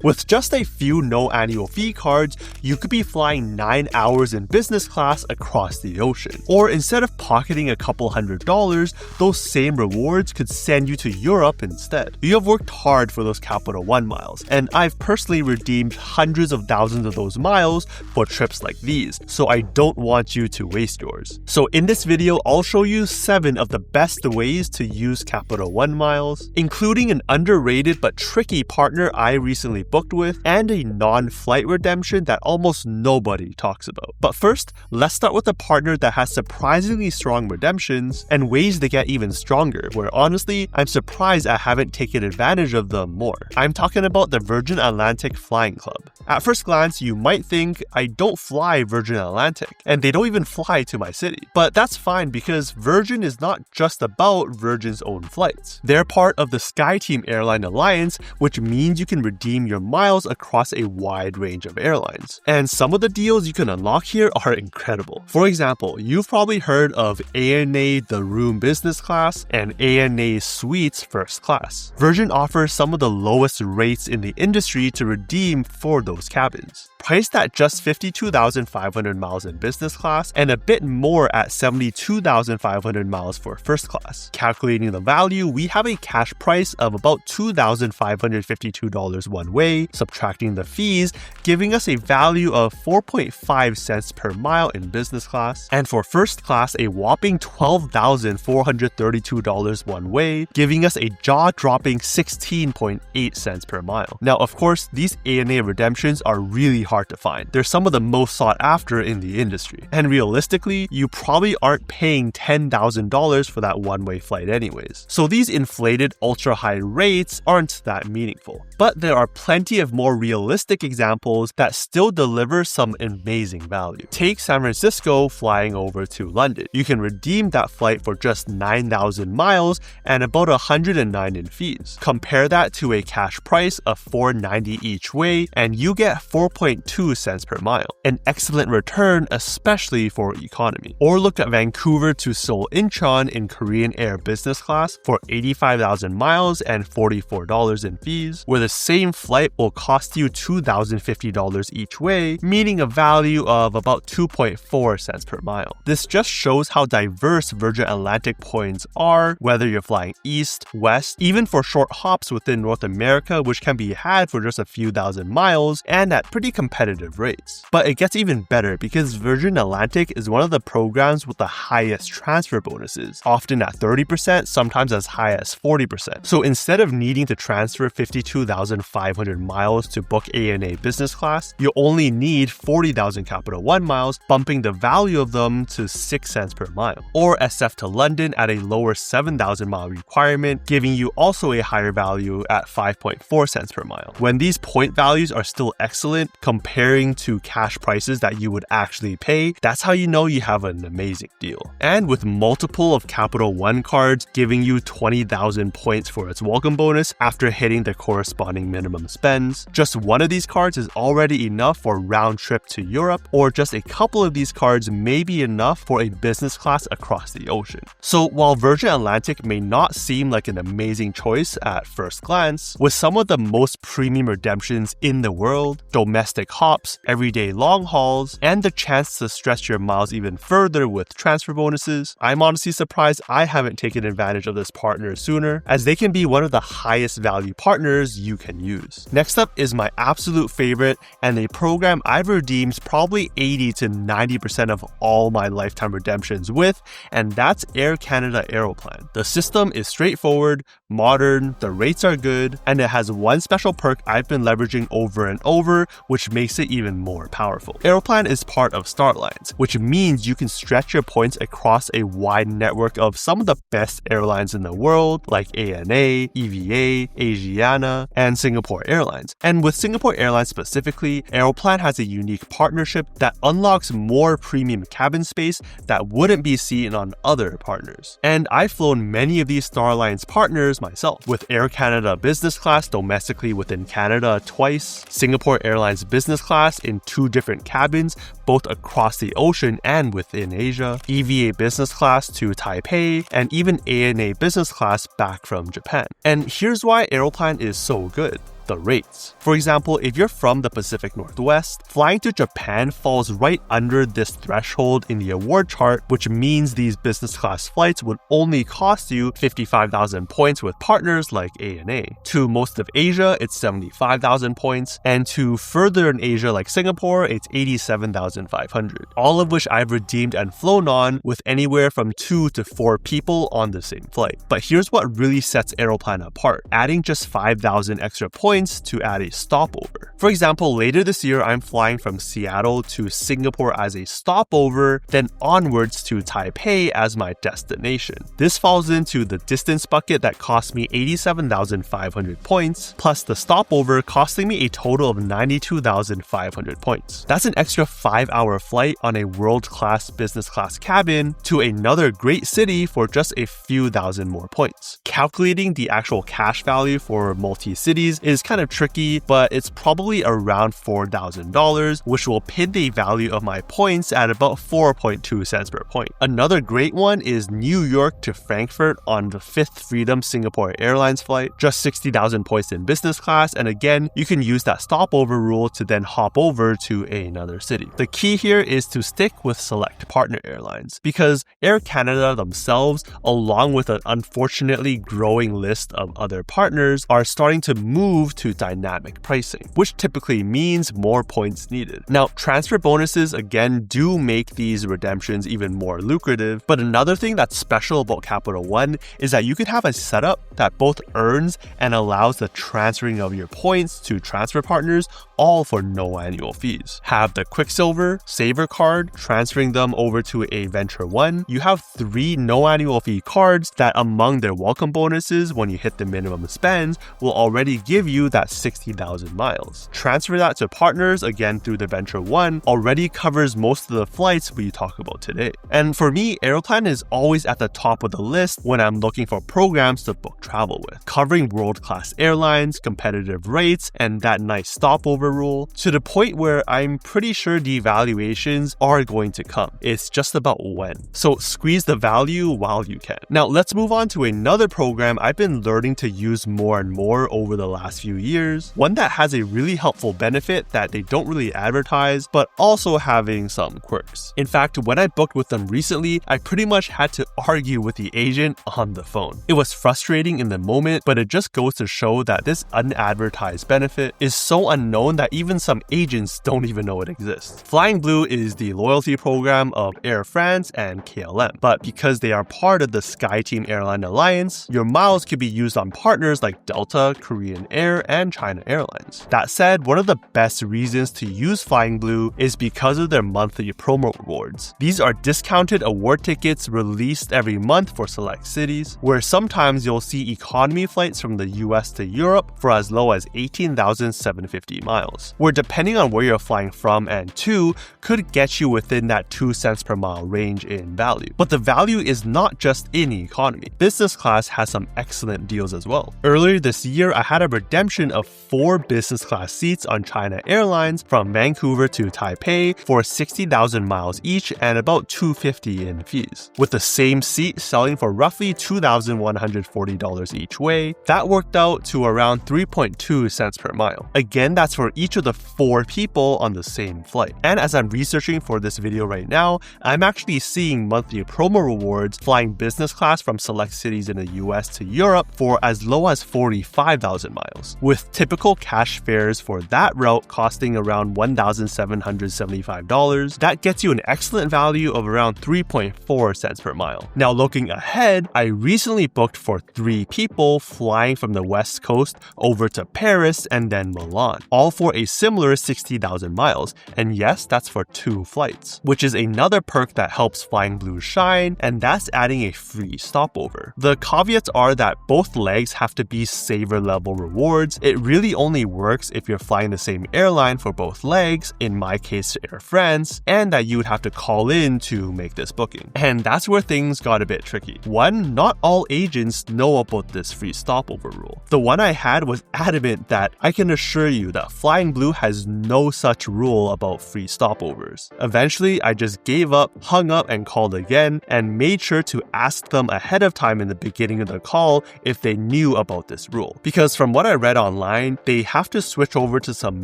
With just a few no annual fee cards, you could be flying 9 hours in business class across the ocean. Or instead of pocketing a couple $100s, those same rewards could send you to Europe instead. You have worked hard for those Capital One miles, and I've personally redeemed hundreds of thousands of those miles for trips like these, so I don't want you to waste yours. So in this video, I'll show you 7 of the best ways to use Capital One miles, including an underrated but tricky partner I recently booked with, and a non-flight redemption that almost nobody talks about. But first, let's start with a partner that has surprisingly strong redemptions and ways they get even stronger, where honestly, I'm surprised I haven't taken advantage of them more. I'm talking about the Virgin Atlantic Flying Club. At first glance, you might think I don't fly Virgin Atlantic, and they don't even fly to my city. But that's fine because Virgin is not just about Virgin's own flights. They're part of the SkyTeam Airline Alliance, which means you can redeem your miles across a wide range of airlines. And some of the deals you can unlock here are incredible. For example, you've probably heard of ANA The Room Business Class and ANA Suites First Class. Virgin offers some of the lowest rates in the industry to redeem for those cabins. Priced at just 52,500 miles in business class and a bit more at 72,500 miles for first class. Calculating the value, we have a cash price of about $2,552 one way, subtracting the fees, giving us a value of 4.5 cents per mile in business class, and for first class, a whopping $12,432 one way, giving us a jaw-dropping 16.8 cents per mile. Now, of course, these ANA redemptions are really hard to find. They're some of the most sought after in the industry. And realistically, you probably aren't paying $10,000 for that one-way flight anyways. So these inflated ultra-high rates aren't that meaningful. But there are plenty of more realistic examples that still deliver some amazing value. Take San Francisco flying over to London. You can redeem that flight for just 9,000 miles and about 109 in fees. Compare that to a cash price of $490 each way, and you get 4.2 cents per mile. An excellent return, especially for economy. Or look at Vancouver to Seoul Incheon in Korean Air business class for 85,000 miles and $44 in fees, where the same flight will cost you $2,050 each way, meaning a value of about 2.4 cents per mile. This just shows how diverse Virgin Atlantic points are, whether you're flying east, west, even for short hops within North America, which can be had for just a few thousand miles and at pretty competitive rates. But it gets even better because Virgin Atlantic is one of the programs with the highest transfer bonuses, often at 30%, sometimes as high as 40%. So instead of needing to transfer 52,500 miles to book ANA business class, you only need 40,000 Capital One miles, bumping the value of them to 6 cents per mile. Or SF to London at a lower 7,000 mile requirement, giving you also a higher value at 5.4 cents per mile. When these point values are still excellent, comparing to cash prices that you would actually pay, that's how you know you have an amazing deal. And with multiple of Capital One cards giving you 20,000 points for its welcome bonus after hitting the corresponding minimum spends, just one of these cards is already enough for a round trip to Europe, or just a couple of these cards may be enough for a business class across the ocean. So while Virgin Atlantic may not seem like an amazing choice at first glance, with some of the most premium redemptions in the world, domestic hops, everyday long hauls, and the chance to stretch your miles even further with transfer bonuses, I'm honestly surprised I haven't taken advantage of this partner sooner, as they can be one of the highest value partners you can use. Next up is my absolute favorite and a program I've redeemed probably 80 to 90% of all my lifetime redemptions with, and that's Air Canada Aeroplan. The system is straightforward, modern, the rates are good, and it has one special perk I've been leveraging over and over, which makes it even more powerful. Aeroplan is part of Star Alliance, which means you can stretch your points across a wide network of some of the best airlines in the world, like ANA, EVA, Asiana, and Singapore Airlines. And with Singapore Airlines specifically, Aeroplan has a unique partnership that unlocks more premium cabin space that wouldn't be seen on other partners. And I've flown many of these Star Alliance partners myself, with Air Canada Business Class domestically within Canada twice, Singapore Airlines Business Class in 2 different cabins, both across the ocean and within Asia, EVA Business Class to Taipei, and even ANA Business Class back from Japan. And here's why Aeroplan is so good. the rates. For example, if you're from the Pacific Northwest, flying to Japan falls right under this threshold in the award chart, which means these business class flights would only cost you 55,000 points with partners like ANA. To most of Asia, it's 75,000 points, and to further in Asia like Singapore, it's 87,500. All of which I've redeemed and flown on with anywhere from 2 to 4 people on the same flight. But here's what really sets Aeroplan apart, adding just 5,000 extra points to add a stopover. For example, later this year, I'm flying from Seattle to Singapore as a stopover, then onwards to Taipei as my destination. This falls into the distance bucket that cost me 87,500 points, plus the stopover costing me a total of 92,500 points. That's an extra 5-hour flight on a world-class business class cabin to another great city for just a few thousand more points. Calculating the actual cash value for multi-cities is kind of tricky, but it's probably around $4,000, which will pin the value of my points at about 4.2 cents per point. Another great one is New York to Frankfurt on the 5th Freedom Singapore Airlines flight, just 60,000 points in business class, and again, you can use that stopover rule to then hop over to another city. The key here is to stick with select partner airlines, because Air Canada themselves, along with an unfortunately growing list of other partners, are starting to move to dynamic pricing, which typically means more points needed. Now, transfer bonuses again do make these redemptions even more lucrative, but another thing that's special about Capital One is that you can have a setup that both earns and allows the transferring of your points to transfer partners, all for no annual fees. Have the Quicksilver, Saver card, transferring them over to a Venture One. You have 3 no annual fee cards that among their welcome bonuses when you hit the minimum spends will already give you that 60,000 miles. Transfer that to partners again through the Venture One already covers most of the flights we talk about today. And for me, Aeroplan is always at the top of the list when I'm looking for programs to book travel with, covering world-class airlines, competitive rates, and that nice stopover rule, to the point where I'm pretty sure the evaluations are going to come. It's just about when. So squeeze the value while you can. Now let's move on to another program I've been learning to use more and more over the last few years. One that has a really helpful benefit that they don't really advertise, but also having some quirks. In fact, when I booked with them recently, I pretty much had to argue with the agent on the phone. It was frustrating in the moment, but it just goes to show that this unadvertised benefit is so unknown that even some agents don't even know it exists. Flying Blue is the loyalty program of Air France and KLM, but because they are part of the SkyTeam Airline Alliance, your miles could be used on partners like Delta, Korean Air, and China Airlines. That said, one of the best reasons to use Flying Blue is because of their monthly promo rewards. These are discounted award tickets released every month for select cities, where sometimes you'll see economy flights from the US to Europe for as low as 18,750 miles, where depending on where you're flying from and to, could get you within that 2 cents per mile range in value. But the value is not just in economy. Business class has some excellent deals as well. Earlier this year, I had a redemption of 4 business class seats on China Airlines from Vancouver to Taipei for 60,000 miles each and about $250 in fees. With the same seat selling for roughly $2,140 each way, that worked out to around 3.2 cents per mile. Again, that's for each of the 4 people on the same flight. And as I'm researching for this video right now, I'm actually seeing monthly promo rewards flying business class from select cities in the US to Europe for as low as 45,000 miles, with typical cash fares for that route costing around $1,775. That gets you an excellent value of around 3.4 cents per mile. Now looking ahead, I recently booked for 3 people flying from the West Coast over to Paris and then Milan, all for a similar 60,000 miles. And yes, that's for 2 flights, which is another perk that helps Flying Blue shine, and that's adding a free stopover. The caveats are that both legs have to be Saver level rewards. It really only works if you're flying the same airline for both legs, in my case Air France, and that you would have to call in to make this booking. And that's where things got a bit tricky. One, not all agents know about this free stopover rule. The one I had was adamant that I can assure you that Flying Flying Blue has no such rule about free stopovers. Eventually, I just gave up, hung up, and called again, and made sure to ask them ahead of time in the beginning of the call if they knew about this rule. Because from what I read online, they have to switch over to some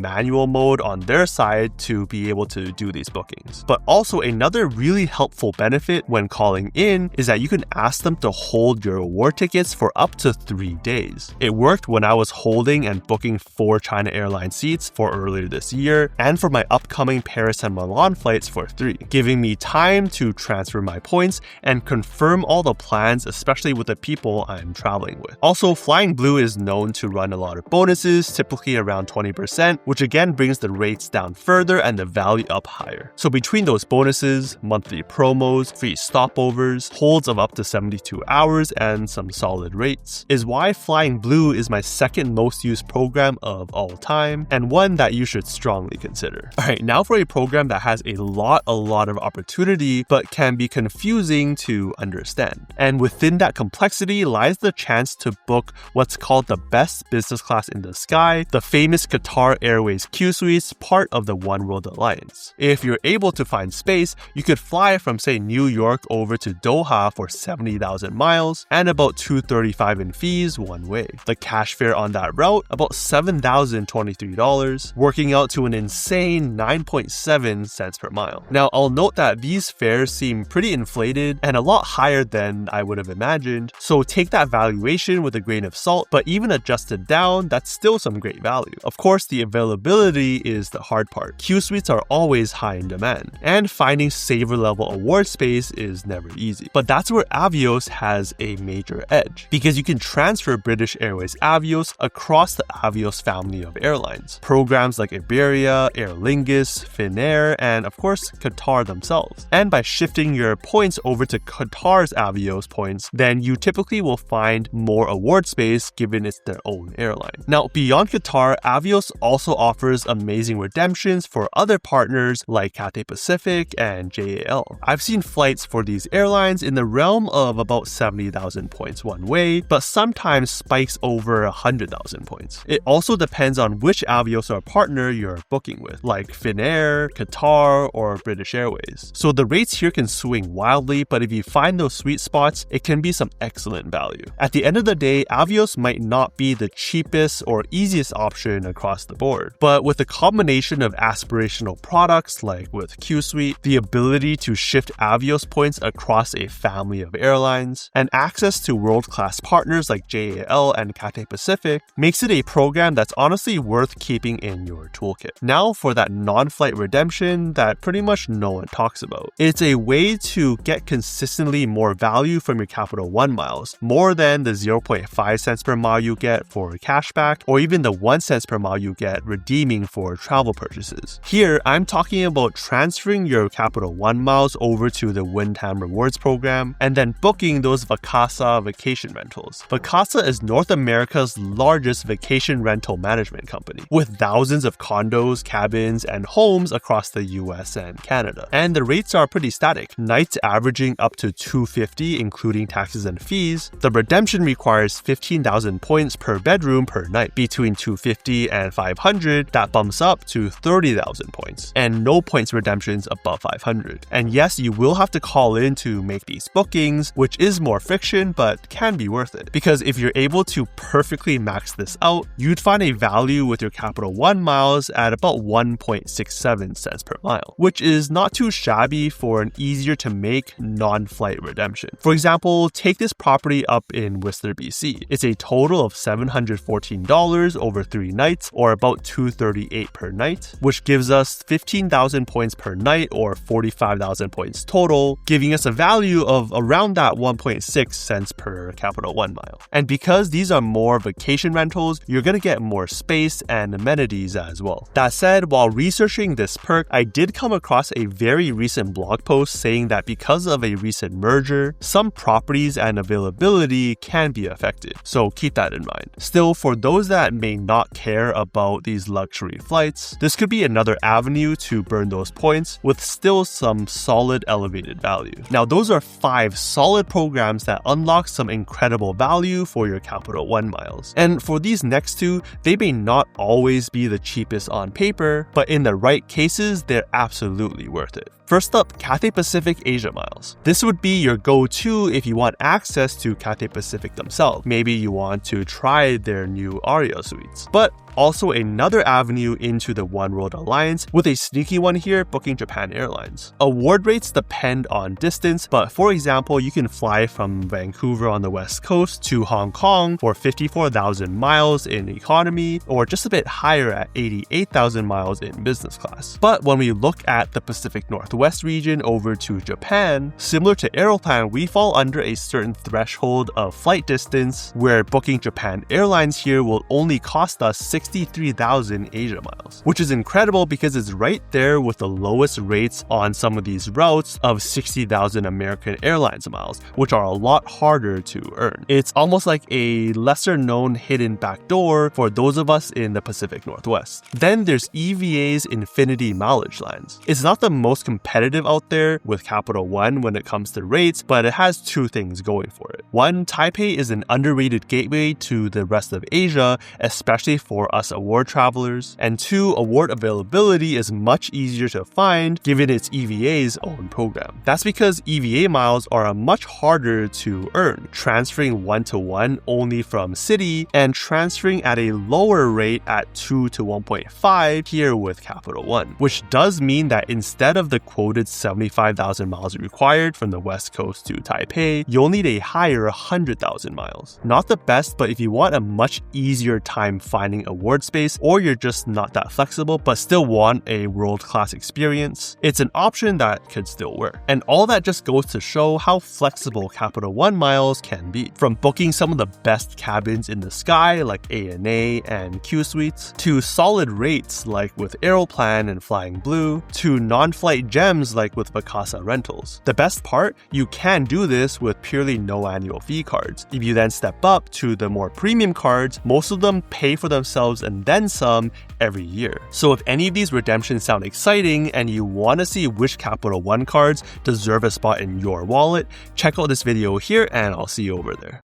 manual mode on their side to be able to do these bookings. But also another really helpful benefit when calling in is that you can ask them to hold your award tickets for up to 3 days. It worked when I was holding and booking 4 China Airlines seats for earlier this year, and for my upcoming Paris and Milan flights for 3, giving me time to transfer my points and confirm all the plans, especially with the people I'm traveling with. Also, Flying Blue is known to run a lot of bonuses, typically around 20%, which again brings the rates down further and the value up higher. So between those bonuses, monthly promos, free stopovers, holds of up to 72 hours, and some solid rates, is why Flying Blue is my second most used program of all time, and one that you should strongly consider. Alright, now for a program that has a lot of opportunity, but can be confusing to understand. And within that complexity lies the chance to book what's called the best business class in the sky, the famous Qatar Airways Q Suites, part of the One World Alliance. If you're able to find space, you could fly from say New York over to Doha for 70,000 miles and about $235 in fees one way. The cash fare on that route, about $7,023, working out to an insane 9.7 cents per mile. Now, I'll note that these fares seem pretty inflated and a lot higher than I would have imagined, so take that valuation with a grain of salt, but even adjusted down, that's still some great value. Of course, the availability is the hard part. Q Suites are always high in demand, and finding saver level award space is never easy. But that's where Avios has a major edge, because you can transfer British Airways Avios across the Avios family of airlines. Programs like Iberia, Aer Lingus, Finnair, and of course Qatar themselves. And by shifting your points over to Qatar's Avios points, then you typically will find more award space given it's their own airline. Now, beyond Qatar, Avios also offers amazing redemptions for other partners like Cathay Pacific and JAL. I've seen flights for these airlines in the realm of about 70,000 points one way, but sometimes spikes over 100,000 points. It also depends on which Avios or partner you're booking with, like Finnair, Qatar, or British Airways. So the rates here can swing wildly, but if you find those sweet spots, it can be some excellent value. At the end of the day, Avios might not be the cheapest or easiest option across the board, but with a combination of aspirational products like with Q Suite, the ability to shift Avios points across a family of airlines, and access to world-class partners like JAL and Cathay Pacific, makes it a program that's honestly worth keeping in your toolkit. Now for that non-flight redemption that pretty much no one talks about. It's a way to get consistently more value from your Capital One miles, more than the 0.5 cents per mile you get for cashback, or even the 1 cent per mile you get redeeming for travel purchases. Here, I'm talking about transferring your Capital One miles over to the Wyndham Rewards program, and then booking those Vacasa vacation rentals. Vacasa is North America's largest vacation rental management company, with thousands of condos, cabins, and homes across the US and Canada. And the rates are pretty static, nights averaging up to $250 including taxes and fees. The redemption requires 15,000 points per bedroom per night. Between $250 and $500, that bumps up to 30,000 points, and no points redemptions above $500. And yes, you will have to call in to make these bookings, which is more friction, but can be worth it. Because if you're able to perfectly max this out, you'd find a value with your Capital One miles at about 1.67 cents per mile, which is not too shabby for an easier to make non-flight redemption. For example, take this property up in Whistler, BC. It's a total of $714 over 3 nights, or about $238 per night, which gives us 15,000 points per night, or 45,000 points total, giving us a value of around that 1.6 cents per Capital One mile. And because these are more vacation rentals, you're gonna get more space and amenities as well. That said, while researching this perk, I did come across a very recent blog post saying that because of a recent merger, some properties and availability can be affected. So keep that in mind. Still, for those that may not care about these luxury flights, this could be another avenue to burn those points with still some solid elevated value. Now, those are 5 solid programs that unlock some incredible value for your Capital One miles. And for these next 2, they may not always always be the cheapest on paper, but in the right cases, they're absolutely worth it. First up, Cathay Pacific Asia Miles. This would be your go-to if you want access to Cathay Pacific themselves. Maybe you want to try their new Aria suites. But also another avenue into the One World Alliance with a sneaky one here, Booking Japan Airlines. Award rates depend on distance, but for example, you can fly from Vancouver on the west coast to Hong Kong for 54,000 miles in economy, or just a bit higher at 88,000 miles in business class. But when we look at the Pacific Northwest region over to Japan, similar to Aeroplan, we fall under a certain threshold of flight distance where Booking Japan Airlines here will only cost us 63,000 Asia miles, which is incredible because it's right there with the lowest rates on some of these routes of 60,000 American Airlines miles, which are a lot harder to earn. It's almost like a lesser known hidden backdoor for those of us in the Pacific Northwest. Then there's EVA's Infinity Mileage Lines. It's not the most competitive out there with Capital One when it comes to rates, but it has two things going for it. One, Taipei is an underrated gateway to the rest of Asia, especially for us award travelers, and two, award availability is much easier to find given its EVA's own program. That's because EVA miles are much harder to earn, transferring 1-to-1 only from Citi and transferring at a lower rate at 2 to 1.5 here with Capital One, which does mean that instead of the quoted 75,000 miles required from the west coast to Taipei, you'll need a higher 100,000 miles. Not the best, but if you want a much easier time finding award space, or you're just not that flexible but still want a world-class experience, it's an option that could still work. And all that just goes to show how flexible Capital One miles can be. From booking some of the best cabins in the sky like ANA and Q Suites, to solid rates like with Aeroplan and Flying Blue, to non-flight gems like with Vacasa Rentals. The best part, you can do this with purely no annual fee cards. If you then step up to the more premium cards, most of them pay for themselves and then some every year. So if any of these redemptions sound exciting and you want to see which Capital One cards deserve a spot in your wallet, check out this video here and I'll see you over there.